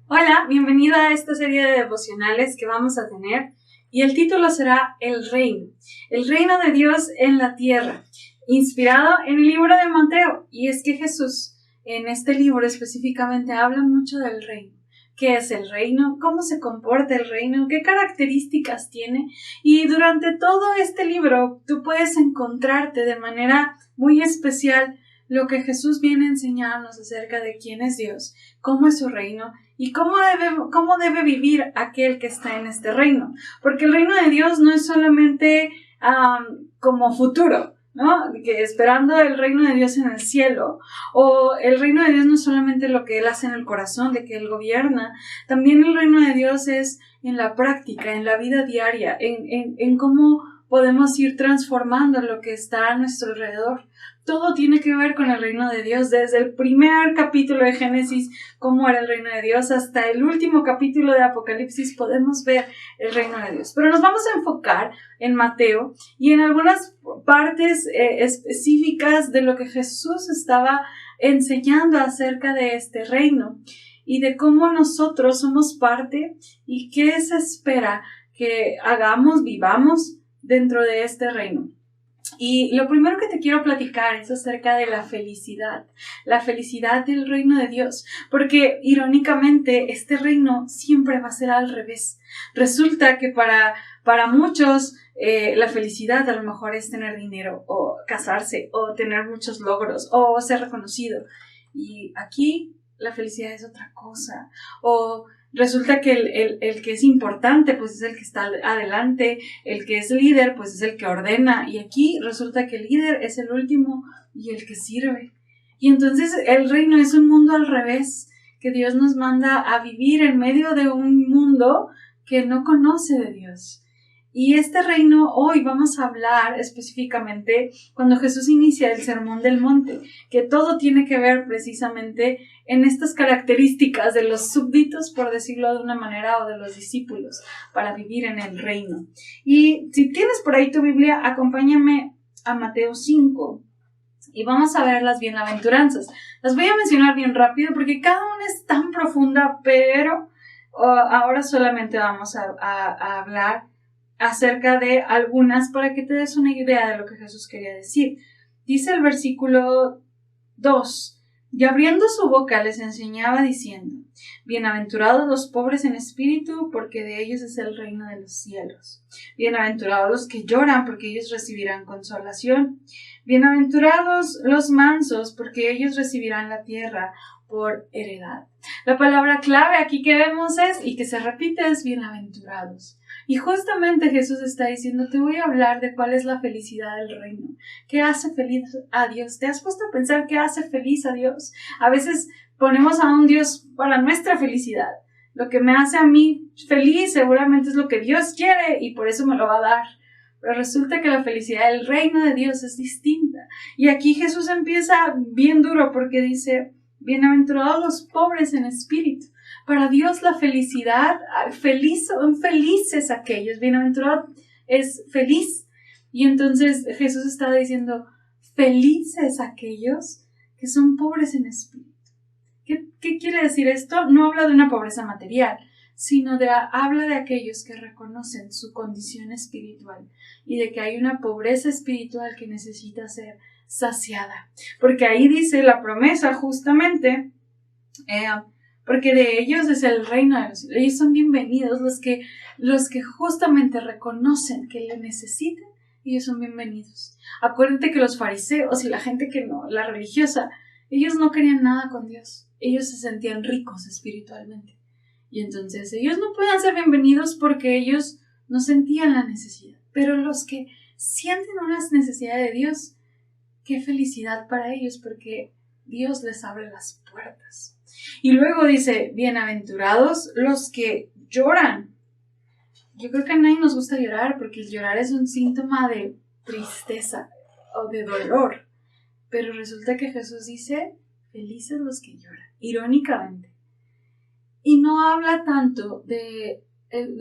Hola, bienvenida a esta serie de devocionales que vamos a tener y el título será el reino de Dios en la tierra, inspirado en el libro de Mateo. Y es que Jesús en este libro específicamente habla mucho del reino. ¿Qué es el reino? ¿Cómo se comporta el reino? ¿Qué características tiene? Y durante todo este libro tú puedes encontrarte de manera muy especial lo que Jesús viene a enseñarnos acerca de quién es Dios, cómo es su reino y cómo debe vivir aquel que está en este reino. Porque el reino de Dios no es solamente como futuro, ¿no? Que esperando el reino de Dios en el cielo, o el reino de Dios no es solamente lo que Él hace en el corazón, de que Él gobierna, también el reino de Dios es en la práctica, en la vida diaria, en cómo podemos ir transformando lo que está a nuestro alrededor. Todo tiene que ver con el reino de Dios, desde el primer capítulo de Génesis, cómo era el reino de Dios, hasta el último capítulo de Apocalipsis, podemos ver el reino de Dios. Pero nos vamos a enfocar en Mateo y en algunas partes específicas de lo que Jesús estaba enseñando acerca de este reino y de cómo nosotros somos parte y qué se espera que hagamos, vivamos dentro de este reino. Y lo primero que te quiero platicar es acerca de la felicidad del reino de Dios, porque irónicamente este reino siempre va a ser al revés. Resulta que para muchos la felicidad a lo mejor es tener dinero o casarse o tener muchos logros o ser reconocido, y aquí la felicidad es otra cosa. O resulta que el que es importante, pues es el que está adelante, el que es líder, pues es el que ordena, y aquí resulta que el líder es el último y el que sirve. Y entonces el reino es un mundo al revés, que Dios nos manda a vivir en medio de un mundo que no conoce de Dios. Y este reino, hoy vamos a hablar específicamente cuando Jesús inicia el Sermón del Monte, que todo tiene que ver precisamente en estas características de los súbditos, por decirlo de una manera, o de los discípulos, para vivir en el reino. Y si tienes por ahí tu Biblia, acompáñame a Mateo 5 y vamos a ver las bienaventuranzas. Las voy a mencionar bien rápido porque cada una es tan profunda, pero ahora solamente vamos a hablar acerca de algunas para que te des una idea de lo que Jesús quería decir. Dice el versículo 2: y abriendo su boca les enseñaba diciendo: bienaventurados los pobres en espíritu, porque de ellos es el reino de los cielos. Bienaventurados los que lloran, porque ellos recibirán consolación. Bienaventurados los mansos, porque ellos recibirán la tierra por heredad. La palabra clave aquí que vemos y que se repite es bienaventurados. Y justamente Jesús está diciendo: te voy a hablar de cuál es la felicidad del reino. ¿Qué hace feliz a Dios? ¿Te has puesto a pensar qué hace feliz a Dios? A veces ponemos a un Dios para nuestra felicidad. Lo que me hace a mí feliz seguramente es lo que Dios quiere y por eso me lo va a dar. Pero resulta que la felicidad del reino de Dios es distinta. Y aquí Jesús empieza bien duro porque dice: bienaventurados los pobres en espíritu. Para Dios la felicidad, son felices aquellos, bienaventurado es feliz. Y entonces Jesús está diciendo: felices aquellos que son pobres en espíritu. ¿Qué quiere decir esto? No habla de una pobreza material, sino habla de aquellos que reconocen su condición espiritual y de que hay una pobreza espiritual que necesita ser saciada. Porque ahí dice la promesa justamente, porque de ellos es el reino de los cielos. Ellos son bienvenidos, los que justamente reconocen que le necesitan, ellos son bienvenidos. Acuérdate que los fariseos y la gente que no, la religiosa, ellos no querían nada con Dios. Ellos se sentían ricos espiritualmente. Y entonces ellos no podían ser bienvenidos porque ellos no sentían la necesidad. Pero los que sienten una necesidad de Dios, qué felicidad para ellos, porque Dios les abre las puertas. Y luego dice: bienaventurados los que lloran. Yo creo que a nadie nos gusta llorar, porque el llorar es un síntoma de tristeza o de dolor. Pero resulta que Jesús dice: felices los que lloran, irónicamente. Y no habla tanto de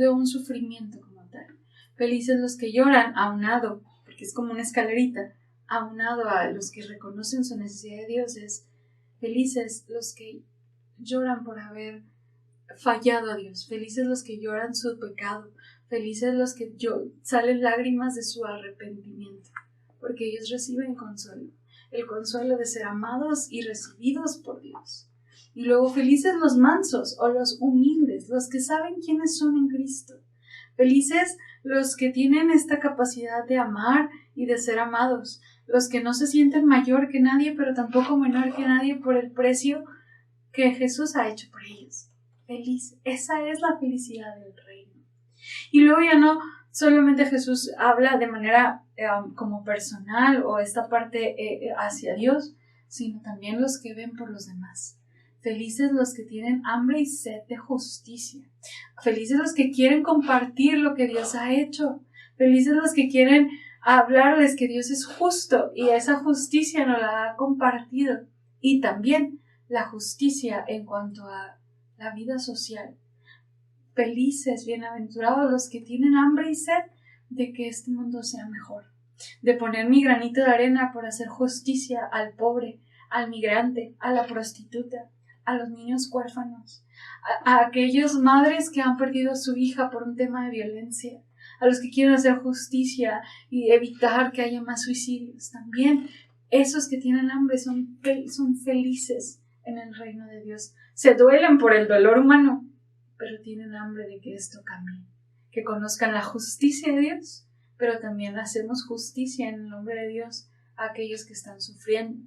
un sufrimiento como tal. Felices los que lloran, aunado, porque es como una escalerita, aunado a los que reconocen su necesidad de Dios, es felices los que lloran por haber fallado a Dios, felices los que lloran su pecado, felices los que salen lágrimas de su arrepentimiento, porque ellos reciben consuelo, el consuelo de ser amados y recibidos por Dios. Y luego felices los mansos o los humildes, los que saben quiénes son en Cristo. Felices los que tienen esta capacidad de amar y de ser amados, los que no se sienten mayor que nadie, pero tampoco menor que nadie por el precio que Jesús ha hecho por ellos. Feliz, esa es la felicidad del reino. Y luego ya no solamente Jesús habla de manera como personal o esta parte hacia Dios, sino también los que ven por los demás. Felices los que tienen hambre y sed de justicia. Felices los que quieren compartir lo que Dios ha hecho. Felices los que quieren hablarles que Dios es justo y esa justicia nos la ha compartido. Y también la justicia en cuanto a la vida social. Felices, bienaventurados los que tienen hambre y sed de que este mundo sea mejor. De poner mi granito de arena por hacer justicia al pobre, al migrante, a la prostituta, a los niños huérfanos, a aquellas madres que han perdido a su hija por un tema de violencia, a los que quieren hacer justicia y evitar que haya más suicidios. También esos que tienen hambre son felices en el reino de Dios. Se duelen por el dolor humano, pero tienen hambre de que esto cambie, que conozcan la justicia de Dios, pero también hacemos justicia en el nombre de Dios a aquellos que están sufriendo.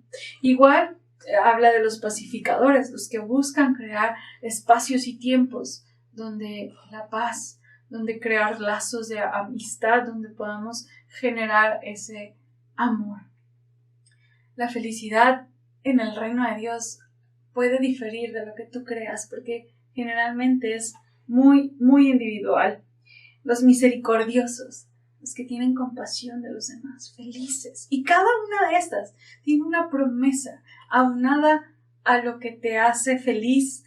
Igual habla de los pacificadores, los que buscan crear espacios y tiempos donde la paz, donde crear lazos de amistad, donde podamos generar ese amor. La felicidad en el reino de Dios puede diferir de lo que tú creas, porque generalmente es muy, muy individual. Los misericordiosos, los que tienen compasión de los demás, felices. Y cada una de estas tiene una promesa aunada a lo que te hace feliz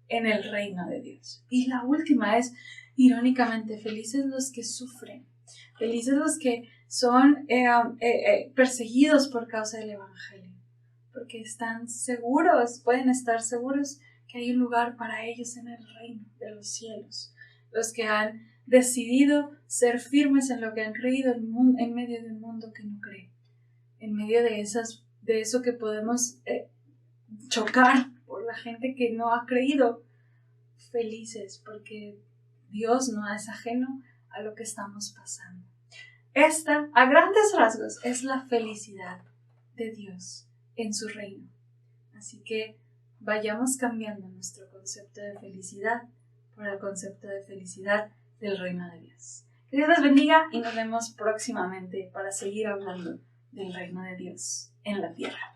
en el reino de Dios. Y la última es, irónicamente, felices los que sufren, felices los que son perseguidos por causa del Evangelio, porque están seguros, pueden estar seguros que hay un lugar para ellos en el reino de los cielos. Los que han decidido ser firmes en lo que han creído en medio de un mundo que no cree, en medio de eso que podemos chocar por la gente que no ha creído, felices porque Dios no es ajeno a lo que estamos pasando. Esta, a grandes rasgos, es la felicidad de Dios en su reino. Así que vayamos cambiando nuestro concepto de felicidad por el concepto de felicidad del reino de Dios. Que Dios les bendiga y nos vemos próximamente para seguir hablando del reino de Dios en la tierra.